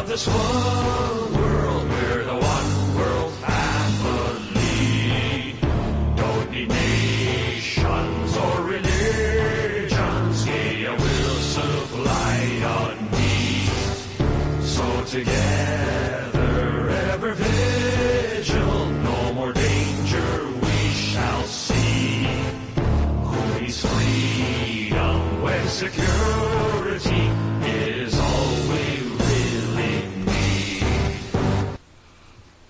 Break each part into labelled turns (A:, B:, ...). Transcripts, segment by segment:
A: This one world, we're the one world family. Don't need nations or religions. Yeah, we'll supply our needs. So together, ever vigil, no more danger we shall see. Who needs freedom when security is all we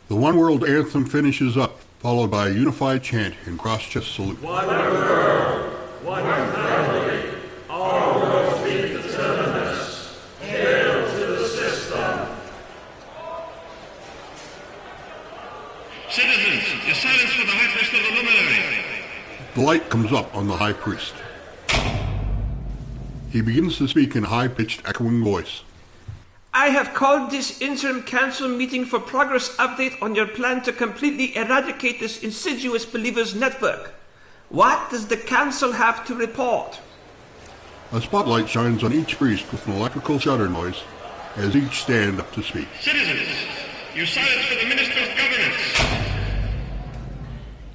B: The One World Anthem finishes up, followed by a unified chant and cross-chest salute.
A: One world, one family, all worlds be determinants. Hail to the system.
C: Citizens, your silence for the High Priest of the Luminary.
B: The light comes up on the High Priest. He begins to speak in a high-pitched, echoing voice.
D: I have called this interim council meeting for progress update on your plan to completely eradicate this insidious believers network. What does the council have to report?
B: A spotlight shines on each priest with an electrical shutter noise as each stand up to speak.
C: Citizens, your silence for the Minister of Governance.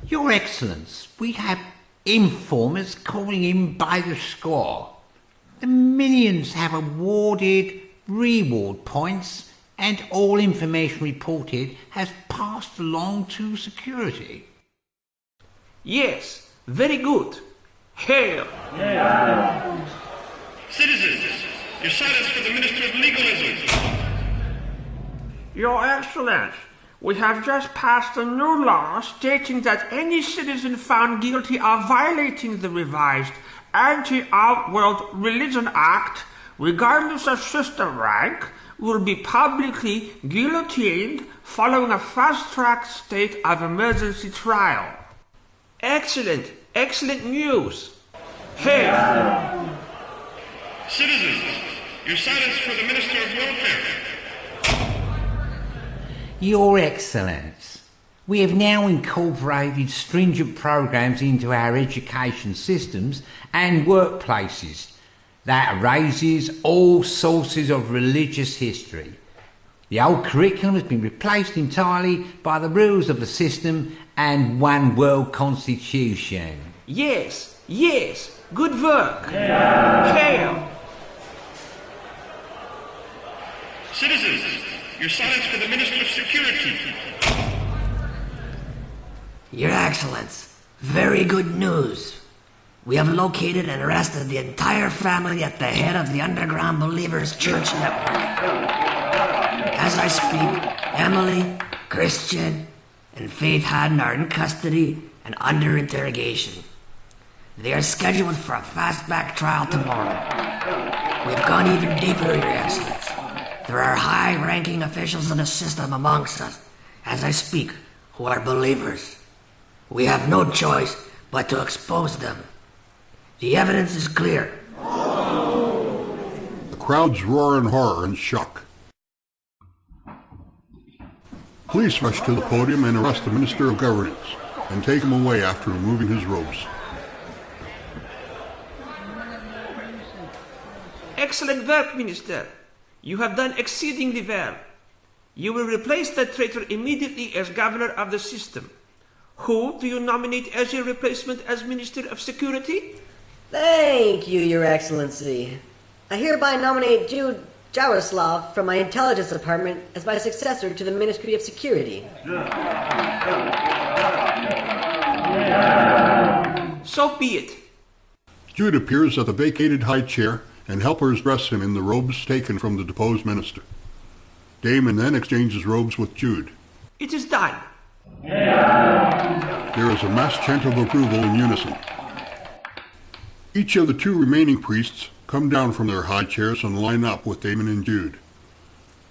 E: Your Excellence, we have informers calling in by the score. The minions have awarded reward points, and all information reported has passed along to security.
D: Yes, very good. Hail!
C: Citizens, your silence for the Minister of Legalism.
D: Your Excellence, we have just passed a new law stating that any citizen found guilty of violating the revised Anti-Outworld Religion Act, regardless of system rank, will be publicly guillotined following a fast-track state of emergency trial. Excellent, excellent news. Hail!
C: Citizens, your silence for the Minister of Welfare.
E: Your Excellence, we have now incorporated stringent programs into our education systems and workplaces that erases all sources of religious history. The old curriculum has been replaced entirely by the rules of the system and one world constitution.
D: Yes, yes, good work. Hail!
C: Citizens, your silence for the Minister of Security.
F: Your Excellence, very good news. We have located and arrested the entire family at the head of the Underground Believers Church Network. As I speak, Emily, Christian, and Faith Haddon are in custody and under interrogation. They are scheduled for a fastback trial tomorrow. We've gone even deeper, Your Excellence. There are high-ranking officials in the system amongst us, as I speak, who are believers. We have no choice but to expose them. The evidence is clear.
B: The crowds roar in horror and shock. Police rush to the podium and arrest the Minister of Governance and take him away after removing his robes.
D: Excellent work, Minister. You have done exceedingly well. You will replace that traitor immediately as governor of the system. Who do you nominate as your replacement as Minister of Security?
G: Thank you, Your Excellency. I hereby nominate Jude Jaroslav from my intelligence department as my successor to the Ministry of Security.
D: So be it.
B: Jude appears at the vacated high chair, and helpers dress him in the robes taken from the deposed minister. Damon then exchanges robes with Jude.
D: It is done.
B: There is a mass chant of approval in unison. Each of the two remaining priests come down from their high chairs and line up with Damon and Jude.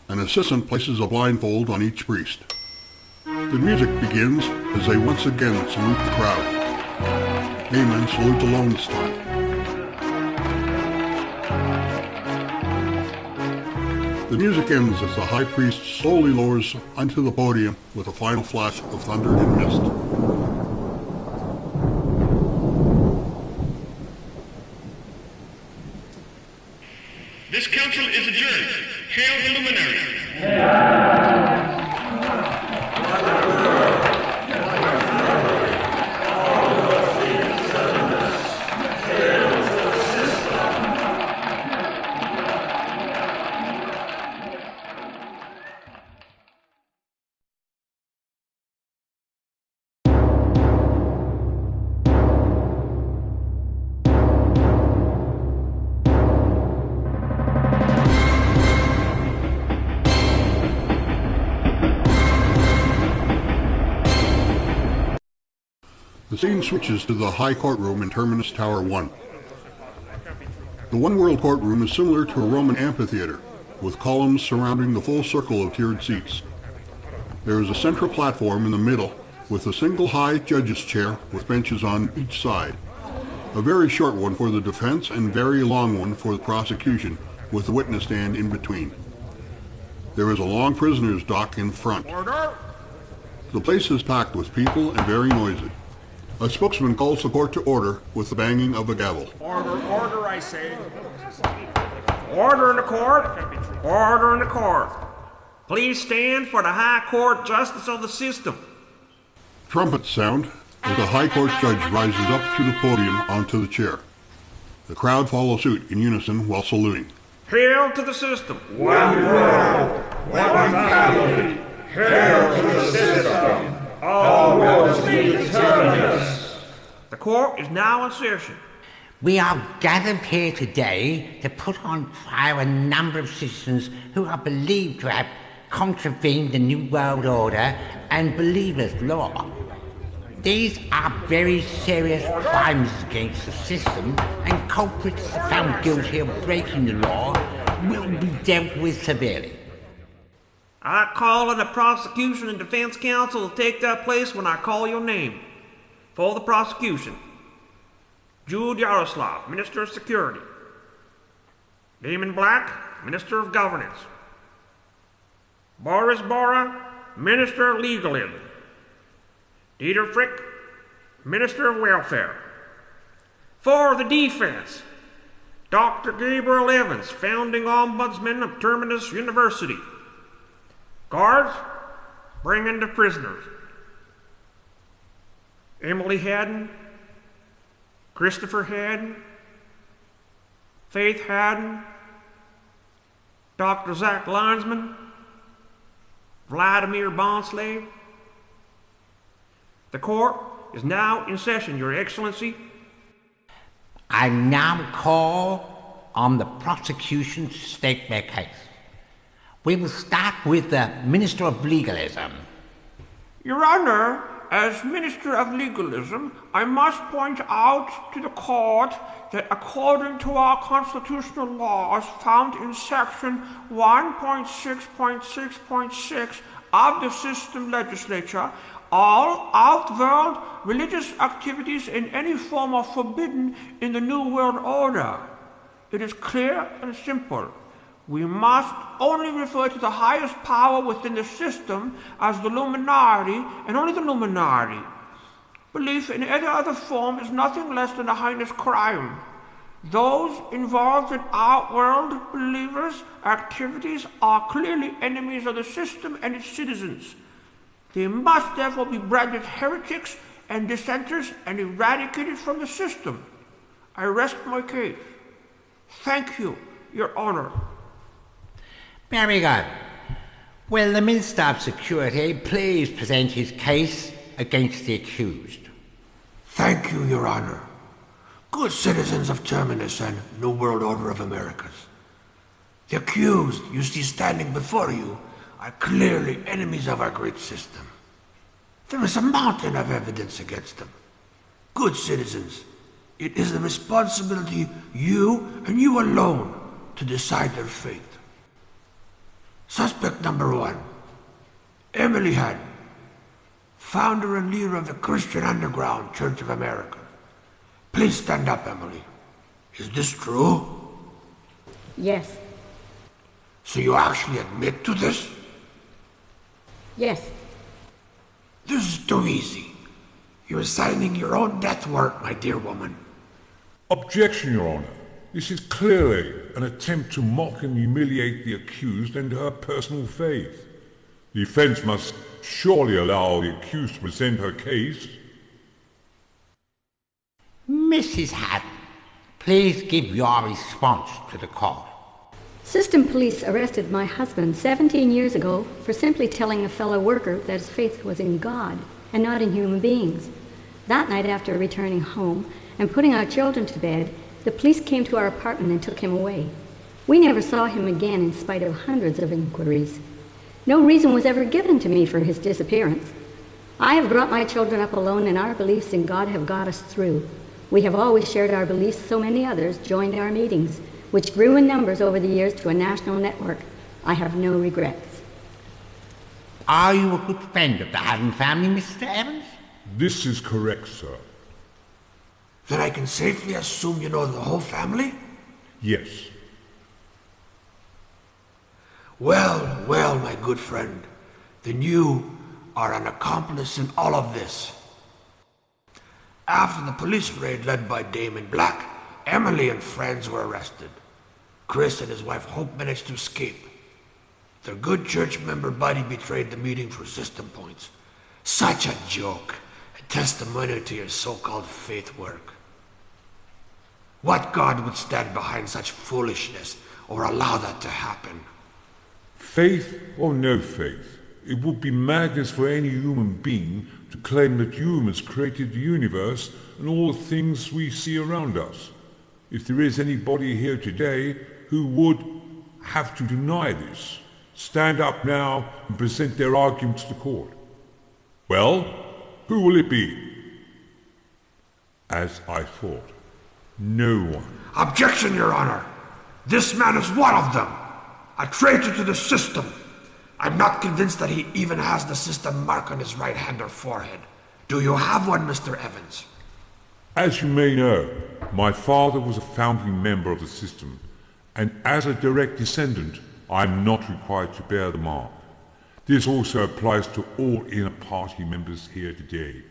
B: An assistant places a blindfold on each priest. The music begins as they once again salute the crowd. Damon salutes alone this time. The music ends as the high priest slowly lowers onto the podium with a final flash of thunder and mist.
C: This council is adjourned. Hail the luminary.
B: The scene switches to the High Courtroom in Terminus Tower 1. The one-world courtroom is similar to a Roman amphitheater, with columns surrounding the full circle of tiered seats. There is a central platform in the middle, with a single high judge's chair with benches on each side. A very short one for the defense and very long one for the prosecution, with the witness stand in between. There is a long prisoner's dock in front. The place is packed with people and very noisy. A spokesman calls the court to order with the banging of a gavel.
D: Order, I say. Order in the court. Order in the court. Please stand for the High Court Justice of the System.
B: Trumpets sound as the High Court judge rises up through the podium onto the chair. The crowd follow suit in unison while saluting.
D: Hail to the system.
A: One world, one family. Hail to the system. All worlds be determinus.
D: The court is now in session.
E: We are gathered here today to put on trial a number of citizens who are believed to have contravened the New World Order and believers' law. These are very serious crimes against the system, and culprits found guilty of breaking the law will be dealt with severely.
D: I call on the prosecution and defense counsel to take their place when I call your name. For the prosecution, Jude Yaroslav, Minister of Security. Damon Black, Minister of Governance. Boris Bora, Minister of Legalism. Dieter Frick, Minister of Welfare. For the defense, Dr. Gabriel Evans, Founding Ombudsman of Terminus University. Guards, bring in the prisoners. Emily Haddon, Christopher Haddon, Faith Haddon, Dr. Zach Linesman, Vladimir Bonslave. The court is now in session, Your Excellency.
E: I now call on the prosecution to state their case. We will start with the Minister of Legalism.
D: Your Honor, as Minister of Legalism, I must point out to the court that according to our constitutional laws found in section 1.6.6.6 of the system legislature, all outworld religious activities in any form are forbidden in the New World Order. It is clear and simple. We must only refer to the highest power within the system as the luminary, and only the luminary. Belief in any other form is nothing less than a heinous crime. Those involved in outworld believers' activities are clearly enemies of the system and its citizens. They must therefore be branded heretics and dissenters and eradicated from the system. I rest my case. Thank you, Your Honor.
E: Very good. Will the Minister of Security please present his case against the accused?
H: Thank you, Your Honor. Good citizens of Terminus and New World Order of Americas. The accused you see standing before you are clearly enemies of our great system. There is a mountain of evidence against them. Good citizens, it is the responsibility you and you alone to decide their fate. Suspect number 1. Emily Haddon, founder and leader of the Christian Underground Church of America. Please stand up, Emily. Is this true?
I: Yes.
H: So you actually admit to this?
I: Yes.
H: This is too easy. You're signing your own death warrant, my dear woman.
A: Objection, Your Honor. This is clearly an attempt to mock and humiliate the accused and her personal faith. The defense must surely allow the accused to present her case.
E: Mrs. Haddon, please give your response to the court.
I: System police arrested my husband 17 years ago for simply telling a fellow worker that his faith was in God and not in human beings. That night, after returning home and putting our children to bed, the police came to our apartment and took him away. We never saw him again in spite of hundreds of inquiries. No reason was ever given to me for his disappearance. I have brought my children up alone, and our beliefs in God have got us through. We have always shared our beliefs, so many others joined our meetings, which grew in numbers over the years to a national network. I have no regrets.
E: Are you a good friend of the Haddon family, Mr. Evans?
A: This is correct, sir.
H: Then I can safely assume you know the whole family?
A: Yes.
H: Well, well, my good friend, then you are an accomplice in all of this. After the police raid led by Damon Black, Emily and friends were arrested. Chris and his wife Hope managed to escape. Their good church member Buddy betrayed the meeting for system points. Such a joke, a testimony to your so-called faith work. What God would stand behind such foolishness or allow that to happen?
A: Faith or no faith, it would be madness for any human being to claim that humans created the universe and all the things we see around us. If there is anybody here today who would have to deny this, stand up now and present their arguments to court. Well, who will it be? As I thought, no one.
H: Objection, Your Honor. This man is one of them. A traitor to the system. I'm not convinced that he even has the system mark on his right hand or forehead. Do you have one, Mr. Evans?
A: As you may know, my father was a founding member of the system, and as a direct descendant, I am not required to bear the mark. This also applies to all inner party members here today.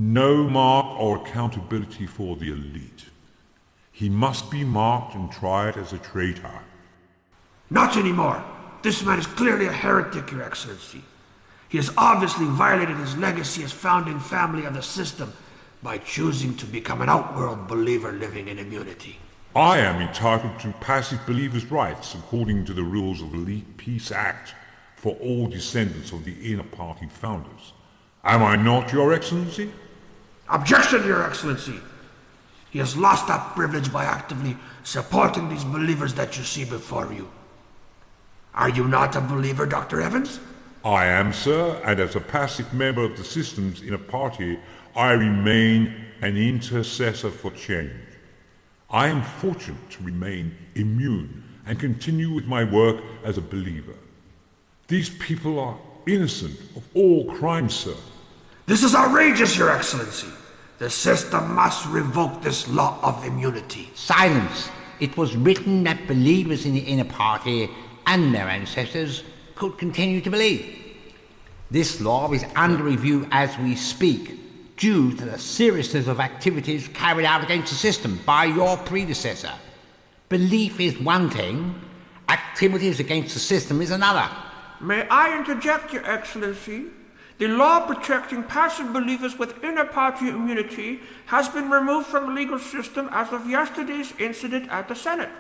A: No mark or accountability for the elite. He must be marked and tried as a traitor.
H: Not anymore. This man is clearly a heretic, Your Excellency. He has obviously violated his legacy as founding family of the system by choosing to become an outworld believer living in immunity.
A: I am entitled to passive believers' rights according to the rules of the Elite Peace Act for all descendants of the inner party founders. Am I not, Your Excellency?
H: Objection, Your Excellency. He has lost that privilege by actively supporting these believers that you see before you. Are you not a believer, Dr. Evans?
A: I am, sir, and as a passive member of the systems in a party, I remain an intercessor for change. I am fortunate to remain immune and continue with my work as a believer. These people are innocent of all crime, sir.
H: This is outrageous, Your Excellency. The system must revoke this law of immunity.
E: Silence. It was written that believers in the inner party and their ancestors could continue to believe. This law is under review as we speak, due to the seriousness of activities carried out against the system by your predecessor. Belief is one thing, activities against the system is another.
D: May I interject, Your Excellency? The law protecting passive believers with inner party immunity has been removed from the legal system as of yesterday's incident at the Senate.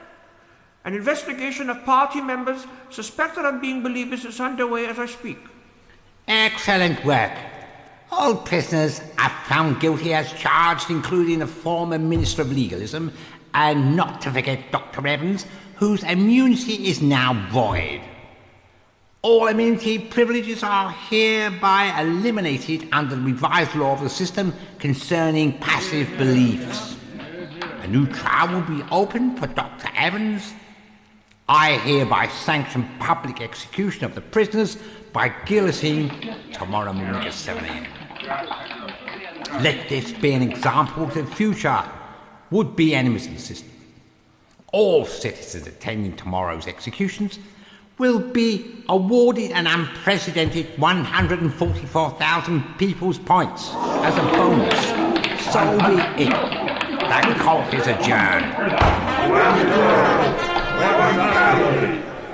D: An investigation of party members suspected of being believers is underway as I speak.
E: Excellent work. All prisoners are found guilty as charged, including the former Minister of Legalism, and not to forget Dr. Evans, whose immunity is now void. All immunity privileges are hereby eliminated under the revised law of the system concerning passive beliefs. A new trial will be opened for Dr. Evans I hereby sanction public execution of the prisoners by guillotine tomorrow morning at 7 a.m. Let this be an example to future would-be enemies of the system. All citizens attending tomorrow's executions will be awarded an unprecedented 144,000 people's points as a bonus. So be it. The court is adjourned.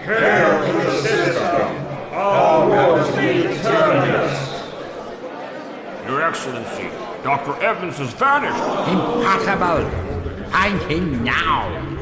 D: Hail to the system! All will be terminus! Your Excellency, Dr. Evans has vanished!
E: Impossible! Find him now!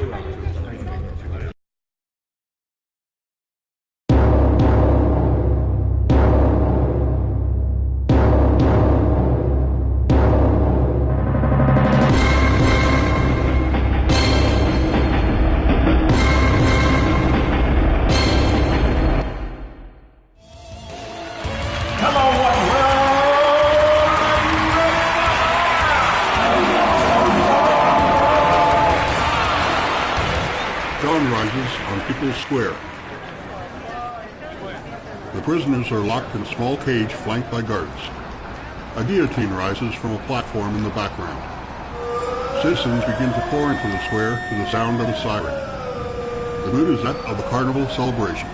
B: Square. The prisoners are locked in a small cage flanked by guards. A guillotine rises from a platform in the background. Citizens begin to pour into the square to the sound of a siren. The mood is that of a carnival celebration.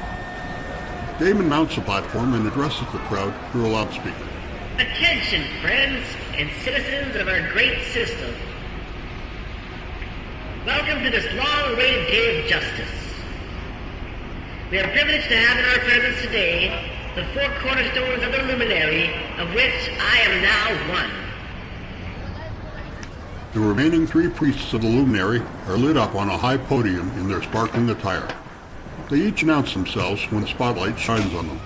B: Damon mounts the platform and addresses the crowd through a loudspeaker.
J: Attention, friends and citizens of our great system. Welcome to this long-awaited day of justice. We are privileged to have in our presence today the four cornerstones of the luminary, of which I am now one.
B: The remaining three priests of the luminary are lit up on a high podium in their sparkling attire. They each announce themselves when the spotlight shines on them.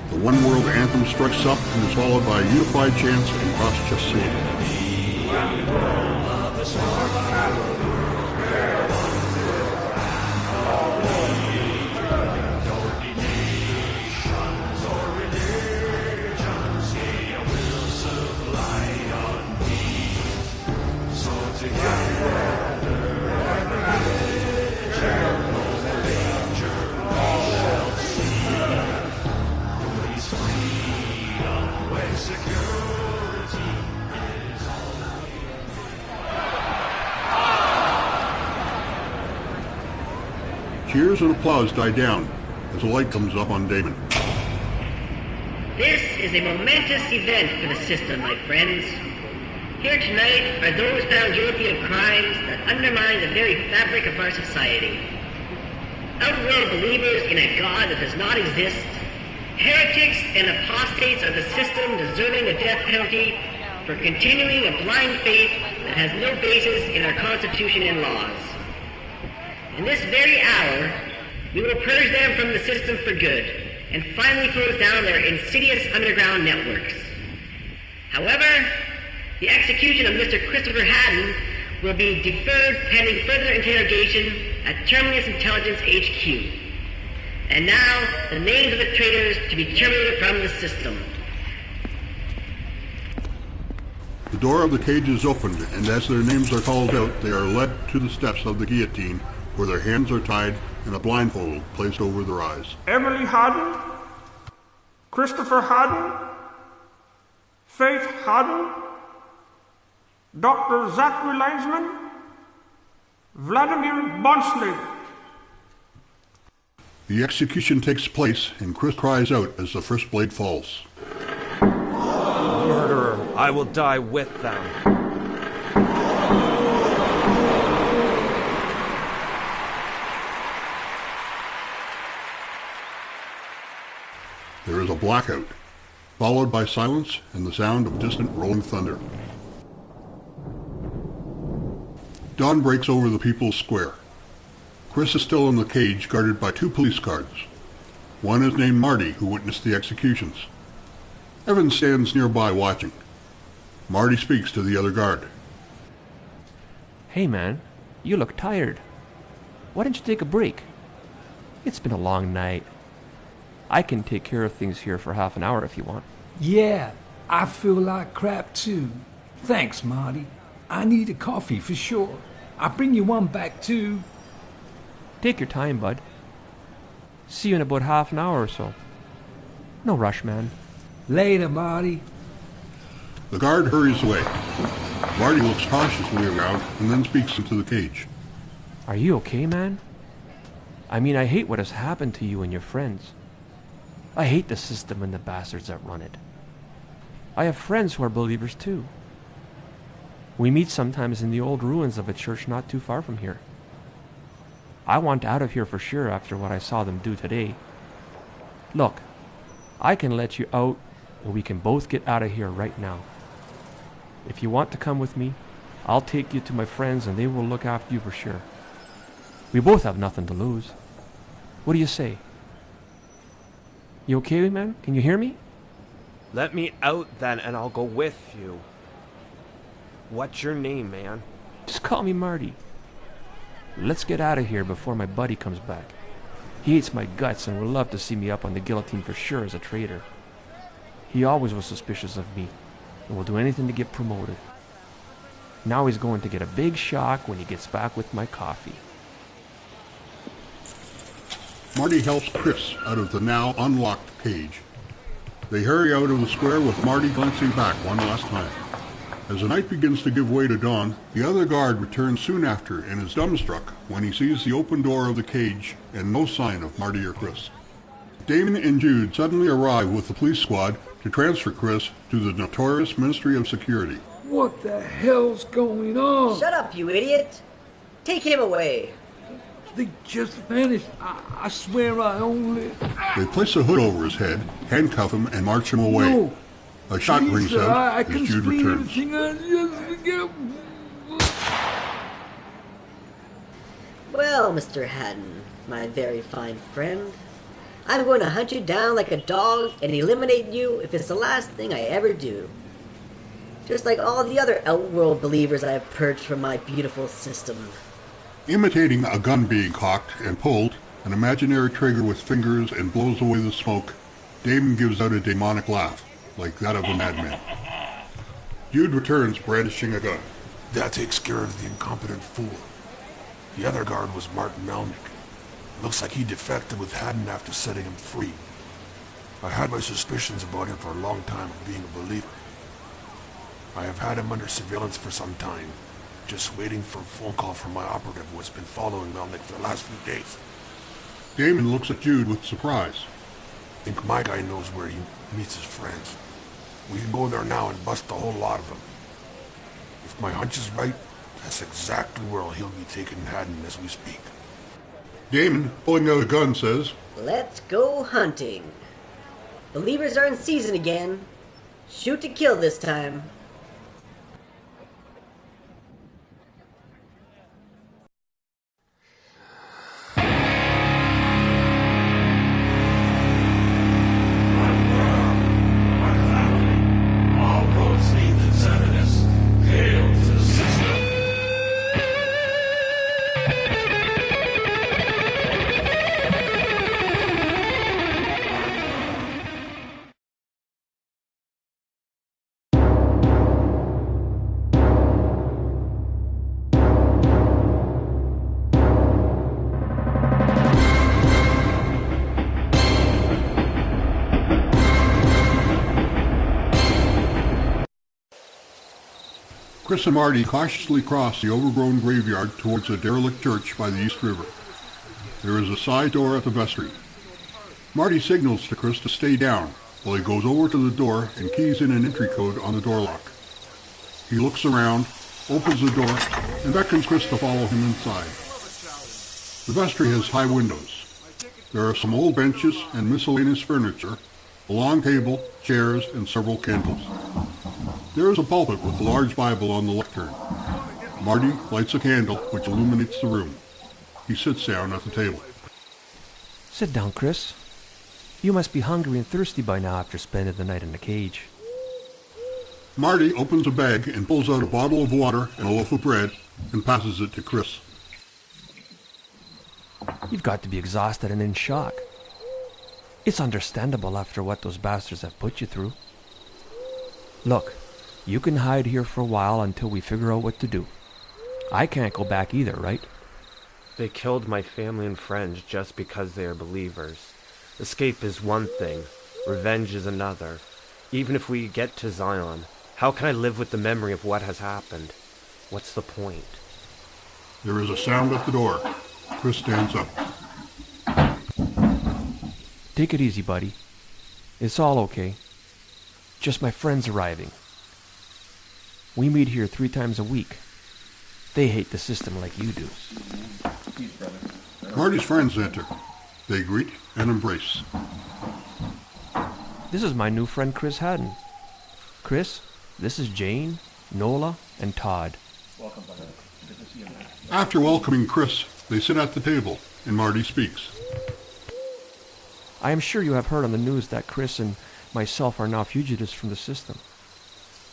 B: The One World anthem strikes up and is followed by unified chants and cross-chest salute. Cheers and applause die down as a light comes up on Damon.
J: This is a momentous event for the system, my friends. Here tonight are those found guilty of crimes that undermine the very fabric of our society. Outworld believers in a God that does not exist, heretics and apostates of the system deserving the death penalty for continuing a blind faith that has no basis in our Constitution and laws. In this very hour, we will purge them from the system for good and finally close down their insidious underground networks. However, the execution of Mr. Christopher Haddon will be deferred pending further interrogation at Terminus Intelligence HQ. And now, the names of the traitors to be terminated from the system.
B: The door of the cage is opened, and as their names are called out, they are led to the steps of the guillotine, where their hands are tied and a blindfold placed over their eyes.
D: Emily Haddon, Christopher Haddon, Faith Haddon, Dr. Zachary Linesman, Vladimir Bonsley.
B: The execution takes place, and Chris cries out as the first blade falls.
K: Murderer, I will die with them.
B: There is a blackout, followed by silence and the sound of distant rolling thunder. Dawn breaks over the people's square. Chris is still in the cage, guarded by two police guards. One is named Marty, who witnessed the executions. Evan stands nearby watching. Marty speaks to the other guard.
K: Hey man, you look tired. Why don't you take a break? It's been a long night. I can take care of things here for half an hour if you want.
L: Yeah, I feel like crap too. Thanks, Marty. I need a coffee for sure. I'll bring you one back too.
K: Take your time, bud. See you in about half an hour or so. No rush, man.
L: Later, Marty.
B: The guard hurries away. Marty looks cautiously around and then speaks into the cage.
K: Are you okay, man? I mean, I hate what has happened to you and your friends. I hate the system and the bastards that run it. I have friends who are believers too. We meet sometimes in the old ruins of a church not too far from here. I want out of here for sure after what I saw them do today. Look, I can let you out and we can both get out of here right now. If you want to come with me, I'll take you to my friends and they will look after you for sure. We both have nothing to lose. What do you say? You okay, man? Can you hear me?
M: Let me out then and I'll go with you. What's your name, man?
K: Just call me Marty. Let's get out of here before my buddy comes back. He hates my guts and would love to see me up on the guillotine for sure as a traitor. He always was suspicious of me and will do anything to get promoted. Now he's going to get a big shock when he gets back with my coffee.
B: Marty helps Chris out of the now unlocked cage. They hurry out of the square with Marty glancing back one last time. As the night begins to give way to dawn, the other guard returns soon after and is dumbstruck when he sees the open door of the cage and no sign of Marty or Chris. Damon and Jude suddenly arrive with the police squad to transfer Chris to the notorious Ministry of Security.
L: What the hell's going on?
G: Shut up, you idiot! Take him away!
L: They just vanished. I swear I only...
B: They place a hood over his head, handcuff him, and march him away.
L: No.
B: A shot rings out as Jude returns.
G: Well, Mr. Haddon, my very fine friend, I'm going to hunt you down like a dog and eliminate you if it's the last thing I ever do. Just like all the other outworld believers I have purged from my beautiful system.
B: Imitating a gun being cocked and pulled, an imaginary trigger with fingers and blows away the smoke, Damon gives out a demonic laugh, like that of a madman. Jude returns brandishing a gun.
H: That takes care of the incompetent fool. The other guard was Martin Melnick. Looks like he defected with Haddon after setting him free. I had my suspicions about him for a long time of being a believer. I have had him under surveillance for some time, just waiting for a phone call from my operative who has been following Melnick for the last few days.
B: Damon looks at Jude with surprise.
H: I think my guy knows where he meets his friends. We can go there now and bust a whole lot of them. If my hunch is right, that's exactly where he'll be taking Haddon as we speak.
B: Damon, pulling out a gun, says,
G: Let's go hunting. Believers are in season again. Shoot to kill this time.
B: Chris and Marty cautiously cross the overgrown graveyard towards a derelict church by the East River. There is a side door at the vestry. Marty signals to Chris to stay down while he goes over to the door and keys in an entry code on the door lock. He looks around, opens the door, and beckons Chris to follow him inside. The vestry has high windows. There are some old benches and miscellaneous furniture, a long table, chairs, and several candles. There is a pulpit with a large Bible on the lectern. Marty lights a candle which illuminates the room. He sits down at the table.
K: Sit down, Chris. You must be hungry and thirsty by now after spending the night in the cage.
B: Marty opens a bag and pulls out a bottle of water and a loaf of bread and passes it to Chris.
K: You've got to be exhausted and in shock. It's understandable after what those bastards have put you through. Look, you can hide here for a while until we figure out what to do. I can't go back either, right?
M: They killed my family and friends just because they are believers. Escape is one thing, revenge is another. Even if we get to Zion, how can I live with the memory of what has happened? What's the point?
B: There is a sound at the door. Chris stands up.
K: Take it easy, buddy. It's all okay. Just my friends arriving. We meet here 3 times a week. They hate the system like you do.
B: Marty's friends enter. They greet and embrace.
K: This is my new friend Chris Haddon. Chris, this is Jane, Nola, and Todd.
B: After welcoming Chris, they sit at the table, and Marty speaks.
K: I am sure you have heard on the news that Chris and myself are now fugitives from the system.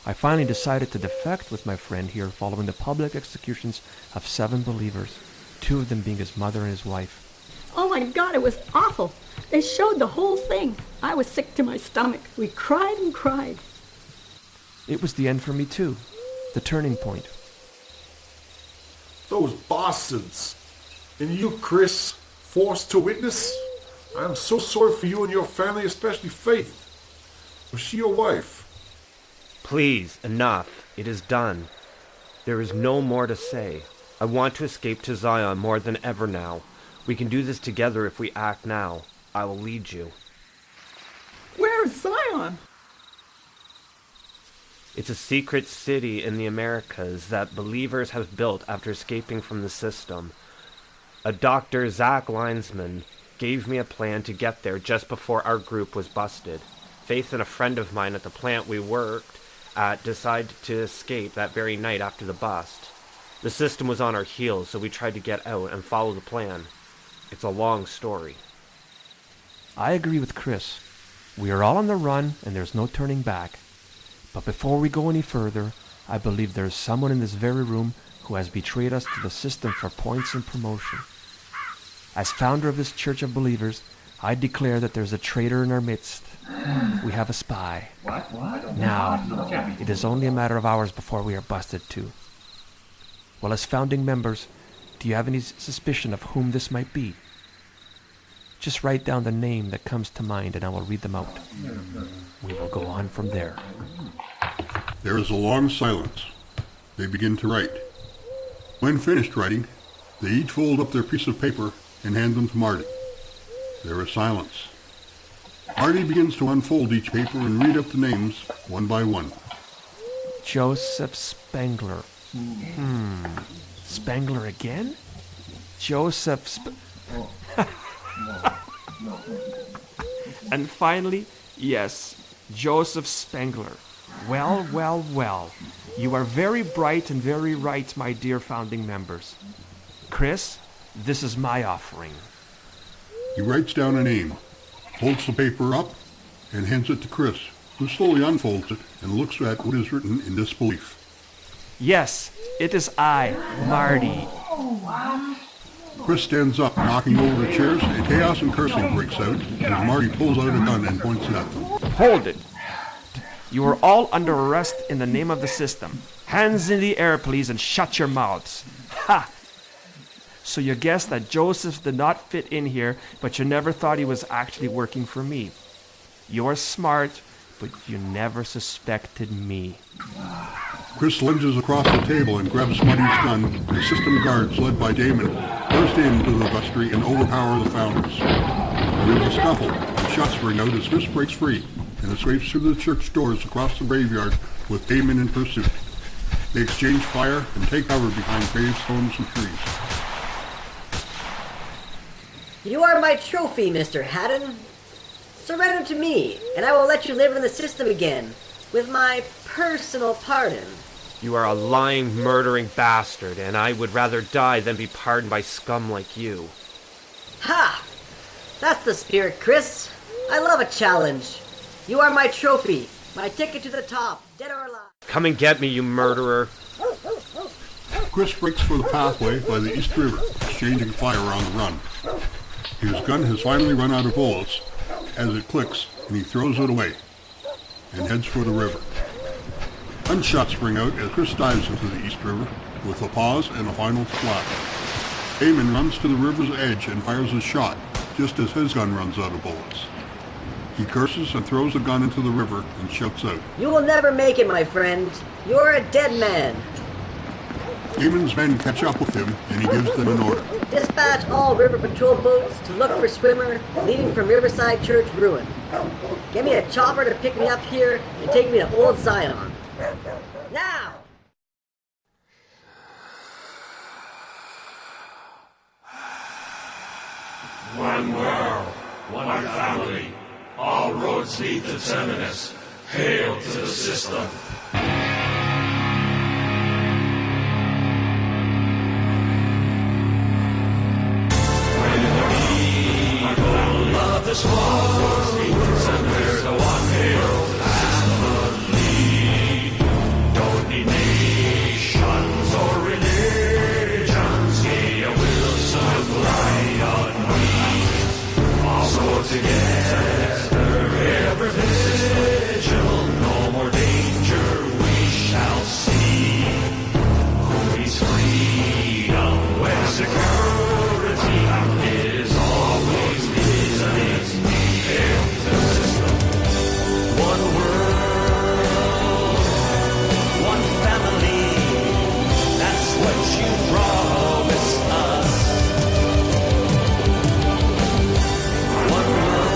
K: I finally decided to defect with my friend here following the public executions of 7 believers, 2 of them being his mother and his wife.
I: Oh my God, it was awful. They showed the whole thing. I was sick to my stomach. We cried and cried.
K: It was the end for me too, the turning point.
N: Those bastards. And you, Chris, forced to witness? I'm so sorry for you and your family, especially Faith. Was she your wife?
M: Please, enough. It is done. There is no more to say. I want to escape to Zion more than ever now. We can do this together if we act now. I will lead you.
L: Where is Zion?
M: It's a secret city in the Americas that believers have built after escaping from the system. A Dr. Zach Linesman gave me a plan to get there just before our group was busted. Faith and a friend of mine at the plant we worked at decided to escape that very night after the bust. The system was on our heels, so we tried to get out and follow the plan. It's a long story.
K: I agree with Chris. We are all on the run, and there's no turning back. But before we go any further, I believe there is someone in this very room who has betrayed us to the system for points and promotion. As founder of this Church of Believers, I declare that there's a traitor in our midst. We have a spy. Now, it is only a matter of hours before we are busted too. Well, as founding members, do you have any suspicion of whom this might be? Just write down the name that comes to mind and I will read them out. We will go on from there.
B: There is a long silence. They begin to write. When finished writing, they each fold up their piece of paper and hand them to Marty. There is silence. Marty begins to unfold each paper and read up the names one by one.
K: Joseph Spengler. Spengler again? Joseph And finally, yes, Joseph Spengler. Well, well, well. You are very bright and very right, my dear founding members. Chris, this is my offering.
B: He writes down a name, folds the paper up, and hands it to Chris, who slowly unfolds it and looks at what is written in disbelief.
K: Yes, it is I, Marty.
B: Chris stands up, knocking over the chairs, and chaos and cursing breaks out as Marty pulls out a gun and points it at them.
K: Hold it. You are all under arrest in the name of the system. Hands in the air, please, and shut your mouths. Ha! So you guessed that Joseph did not fit in here, but you never thought he was actually working for me. You're smart, but you never suspected me.
B: Chris lunges across the table and grabs Marty's gun. The system guards, led by Damon, burst into the vestry and overpower the founders. There is a scuffle, and shots ring out as Chris breaks free and escapes through the church doors across the graveyard with Damon in pursuit. They exchange fire and take cover behind gravestones and trees.
G: You are my trophy, Mr. Haddon. Surrender to me, and I will let you live in the system again, with my personal pardon.
M: You are a lying, murdering bastard, and I would rather die than be pardoned by scum like you.
G: Ha! That's the spirit, Chris. I love a challenge. You are my trophy, my ticket to the top, dead or alive.
M: Come and get me, you murderer.
B: Chris breaks for the pathway by the East River, exchanging fire on the run. His gun has finally run out of bullets as it clicks, and he throws it away and heads for the river. Gunshots ring out as Chris dives into the East River with a pause and a final splash. Eamon runs to the river's edge and fires a shot just as his gun runs out of bullets. He curses and throws the gun into the river and shouts out,
G: "You will never make it, my friend. You're a dead man."
B: Eamon's men catch up with him and he gives them an order.
G: Dispatch all river patrol boats to look for swimmer leaving from Riverside Church ruin. Get me a chopper to pick me up here and take me to Old Zion. Now!
O: One world, one family, all roads lead to Terminus. Hail to the system. This war, and we're the one hail family. Don't need nations or religions. Yeah, we'll supply our needs. Also together, ever vigil. No more danger we shall see. Who needs freedom when security is always listening? One world, one family, that's what you promised us. One world,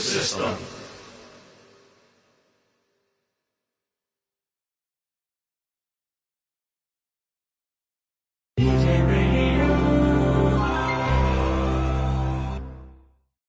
O: system.